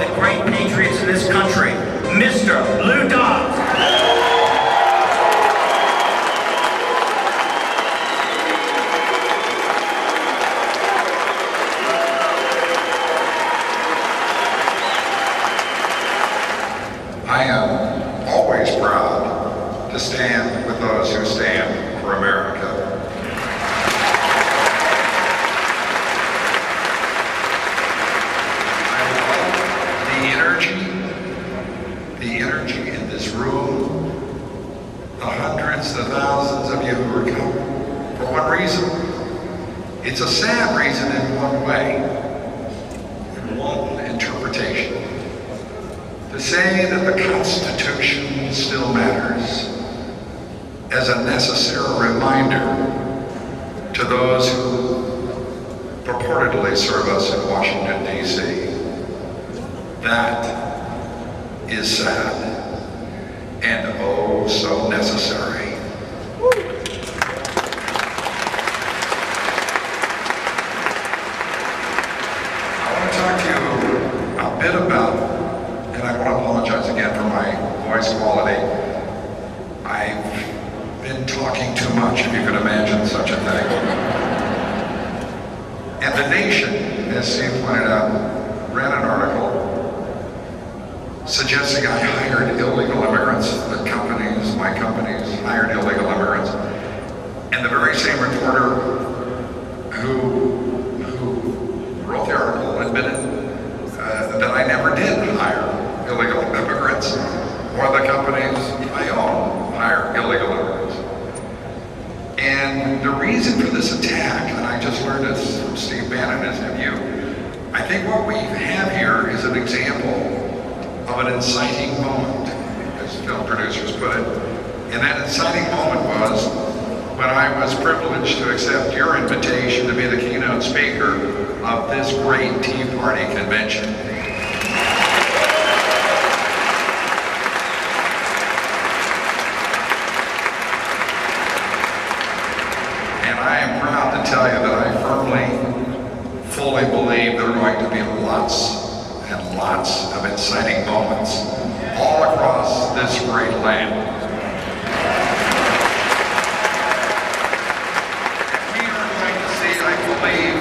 the great patriots in this country, Mr. Lou Dobbs. I am always proud to stand with those who stand for America. The energy in this room, the hundreds, the thousands of you who are coming for one reason. It's a sad reason in one way, in one interpretation. To say that the Constitution still matters as a necessary reminder to those who purportedly serve us in Washington, D.C. That is sad and oh so necessary. I want to talk to you a bit about, and I want to apologize again for my voice quality. I've been talking too much, if you could imagine such a thing. And The Nation, as Steve pointed out, ran an article suggesting I hired illegal immigrants, that companies, my companies, hired illegal immigrants. And the very same reporter who wrote the article admitted that I never did hire illegal immigrants, or the companies I own hire illegal immigrants. And the reason for this attack, and I just learned this from Steve Bannon, as have you, I think what we have here is an example of an inciting moment, as film producers put it. And that inciting moment was when I was privileged to accept your invitation to be the keynote speaker of this great Tea Party convention. And I am proud to tell you that I firmly, fully believe there are going to be lots and lots of inciting moments all across this great land. We are going to see, I believe,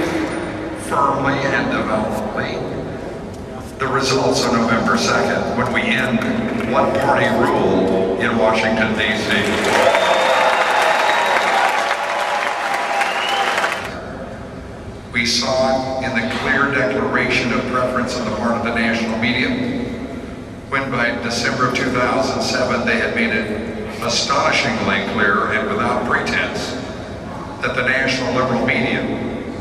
firmly and devoutly, the results on November 2nd when we end one-party rule in Washington, D.C. We saw it in the clear declaration of preference on the part of the national media, when by December of 2007 they had made it astonishingly clear and without pretense that the national liberal media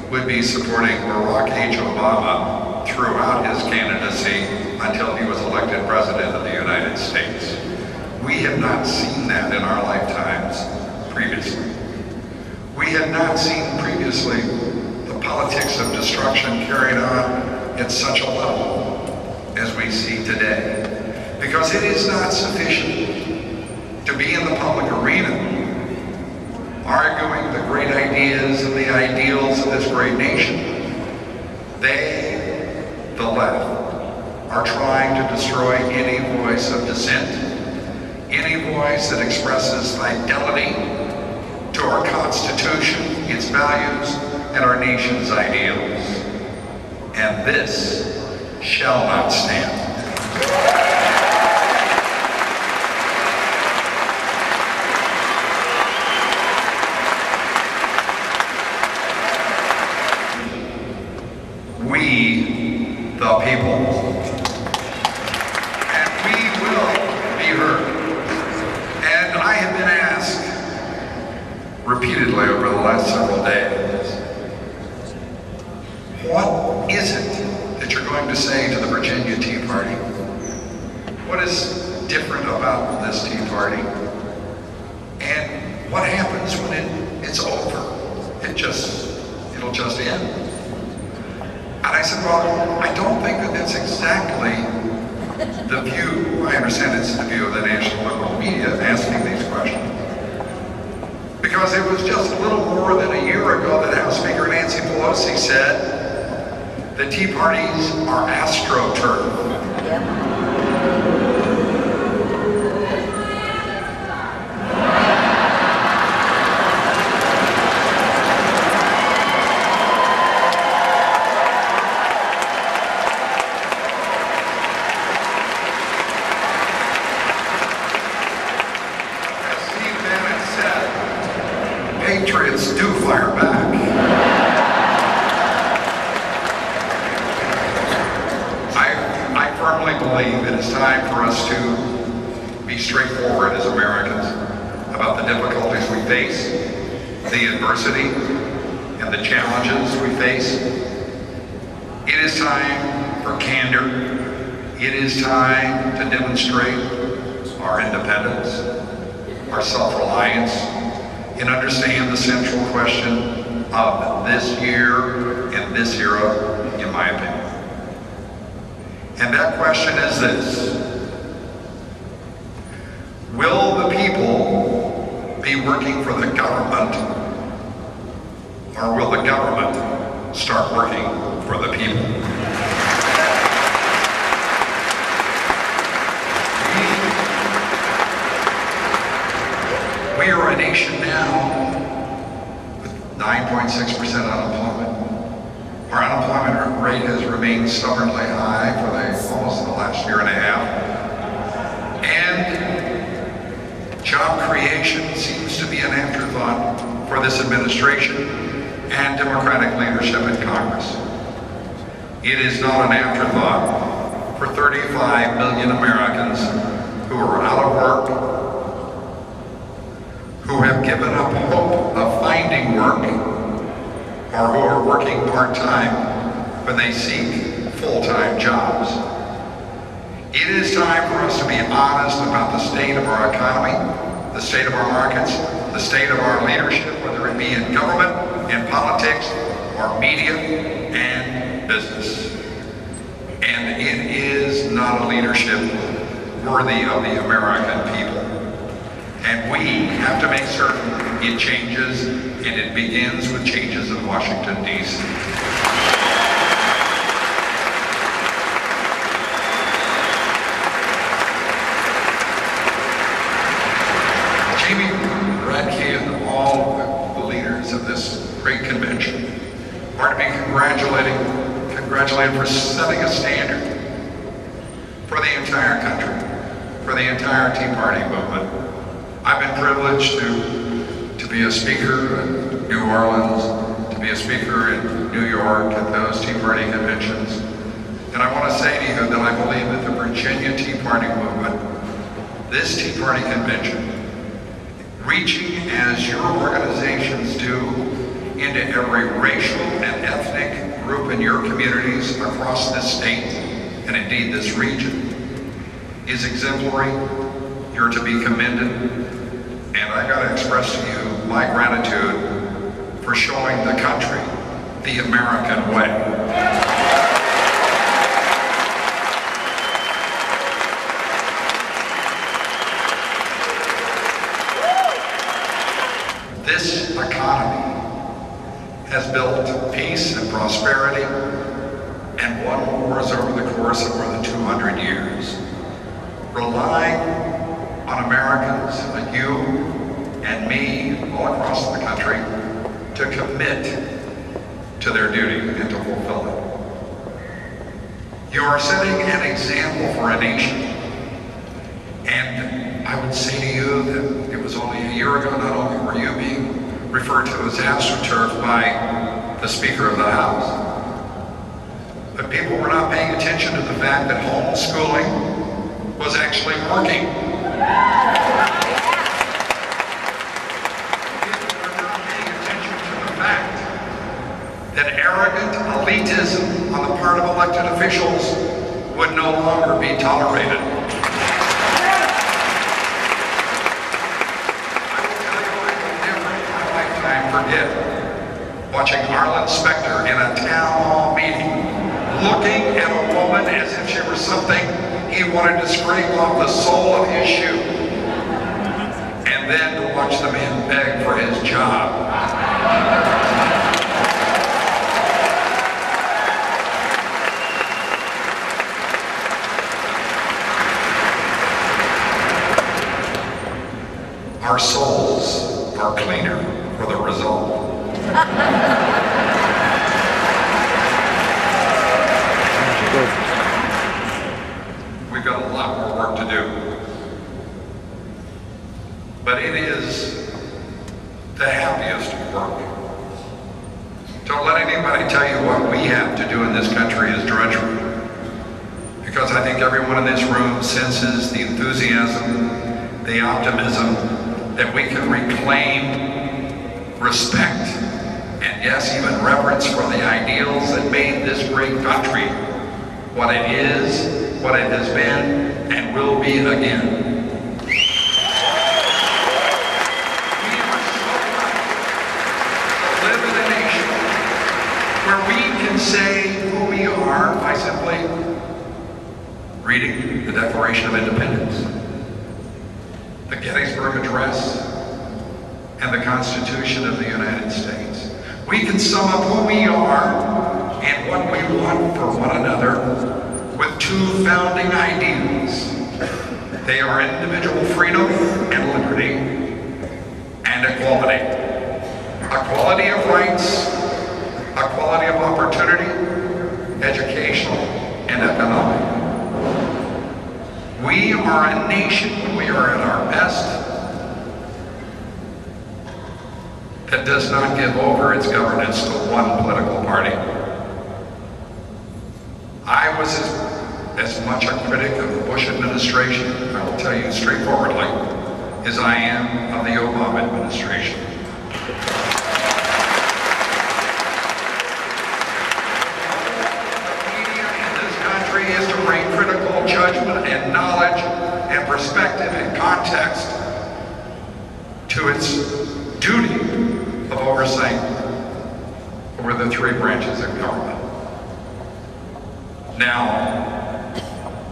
would be supporting Barack H. Obama throughout his candidacy until he was elected President of the United States. We have not seen that in our lifetimes previously. We had not seen previously politics of destruction carried on at such a level as we see today. Because it is not sufficient to be in the public arena arguing the great ideas and the ideals of this great nation. They, the left, are trying to destroy any voice of dissent, any voice that expresses fidelity to our Constitution, its values, and our nation's ideals. And this shall not stand. We, the people. And we will be heard. And I have been asked repeatedly over the last several days, what is it that you're going to say to the Virginia Tea Party? What is different about this Tea Party? And what happens when it's over? It'll just end. And I said, well, I don't think that that's exactly the view. I understand it's the view of the national liberal media asking these questions. Because it was just a little more than a year ago that House Speaker Nancy Pelosi said the Tea Parties are astroturf. firmly believe it is time for us to be straightforward as Americans about the difficulties we face, the adversity, and the challenges we face. It is time for candor. It is time to demonstrate our independence, our self-reliance, and understand the central question of this year and this era, in my opinion. And that question is this: will the people be working for the government, or will the government start working for the people? We are a nation now with 9.6% unemployment. Our unemployment rate has remained stubbornly high for almost the last year and a half. And job creation seems to be an afterthought for this administration and Democratic leadership in Congress. It is not an afterthought for 35 million Americans who are out of work, who have given up hope of finding work, or who are working part-time when they seek full-time jobs. It is time for us to be honest about the state of our economy, the state of our markets, the state of our leadership, whether it be in government, in politics, or media and business. And it is not a leadership worthy of the American people. And we have to make certain it changes, and it begins with changes in Washington, D.C. Jamie Radke and all of the leaders of this great convention are to be congratulated for setting a standard for the entire country, for the entire Tea Party movement. I've been privileged to be a speaker in New Orleans, to be a speaker in New York at those Tea Party conventions. And I want to say to you that I believe that the Virginia Tea Party movement, this Tea Party convention, reaching as your organizations do into every racial and ethnic group in your communities across this state, and indeed this region, is exemplary. You're to be commended. And I got to express to you my gratitude for showing the country the American way. This economy has built peace and prosperity and won wars over the course of more than 200 years, relying on Americans like you and me all across the country to commit to their duty and to fulfill it. You are setting an example for a nation. And I would say to you that it was only a year ago, not only were you being referred to as AstroTurf by the Speaker of the House, but people were not paying attention to the fact that homeschooling was actually working. That arrogant elitism on the part of elected officials would no longer be tolerated. I will tell you, I will never in my lifetime forget watching Arlen Specter in a town hall meeting, looking at a woman as if she were something he wanted to scrape off the sole of his shoe, and then to watch the man beg for his job. Our souls are cleaner for the result. We've got a lot more work to do. But it is the happiest work. Don't let anybody tell you what we have to do in this country is drudgery. Because because I think everyone in this room senses the enthusiasm, the optimism that we can reclaim respect and yes, even reverence for the ideals that made this great country what it is, what it has been, and will be again. We are so lucky to live in a nation where we can say who we are by simply reading the Declaration of Independence, the Gettysburg Address, and the Constitution of the United States. We can sum up who we are and what we want for one another with two founding ideals. They are individual freedom and liberty, and equality. Equality of rights, equality of opportunity, educational and economic. We are a nation when we are at our best that does not give over its governance to one political party. I was as much a critic of the Bush administration, I will tell you straightforwardly, as I am of the Obama administration. The media in this country is to bring critical judgment and knowledge and perspective and context to its duty of oversight over the three branches of government. Now,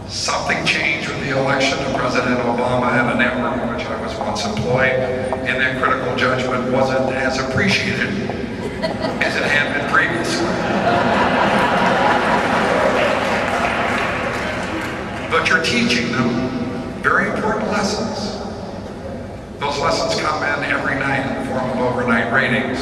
something changed with the election of President Obama at a network in which I was once employed, and that critical judgment wasn't as appreciated as it had been previously. But you're teaching them very important lessons. Those lessons come in every night in the form of overnight ratings.